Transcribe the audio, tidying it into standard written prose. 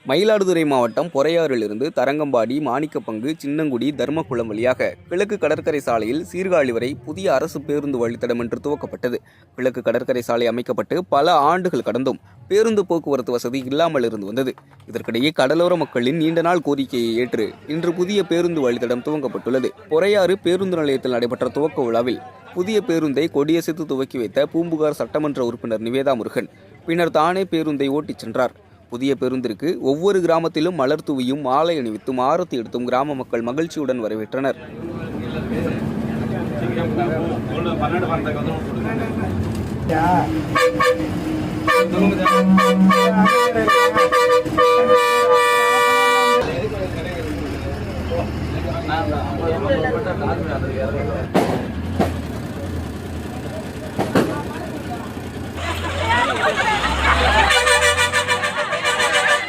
மயிலாடுதுறை மாவட்டம் பொறையாறிலிருந்து தரங்கம்பாடி, மாணிக்கப்பங்கு, சின்னங்குடி, தர்மகுளம் வழியாக கிழக்கு கடற்கரை சாலையில் சீர்காழி வரை புதிய அரசு பேருந்து வழித்தடம் என்று துவக்கப்பட்டது. கிழக்கு கடற்கரை சாலை அமைக்கப்பட்டு பல ஆண்டுகள் கடந்தும் பேருந்து போக்குவரத்து வசதி இல்லாமல் இருந்து வந்தது. இதற்கிடையே கடலோர மக்களின் நீண்ட நாள் கோரிக்கையை ஏற்று இன்று புதிய பேருந்து வழித்தடம் துவங்கப்பட்டுள்ளது. பொறையாறு பேருந்து நிலையத்தில் நடைபெற்ற துவக்க விழாவில் புதிய பேருந்தை கொடியசைத்து துவக்கி வைத்த பூம்புகார் சட்டமன்ற உறுப்பினர் நிவேதா முருகன் பின்னர் தானே பேருந்தை ஓட்டிச் சென்றார். புதிய பேருந்திற்கு ஒவ்வொரு கிராமத்திலும் மலர் தூவியும் மாலை அணிவித்தும் ஆரத்தி எடுத்தும் கிராம மக்கள் மகிழ்ச்சியுடன் வரவேற்றனர்.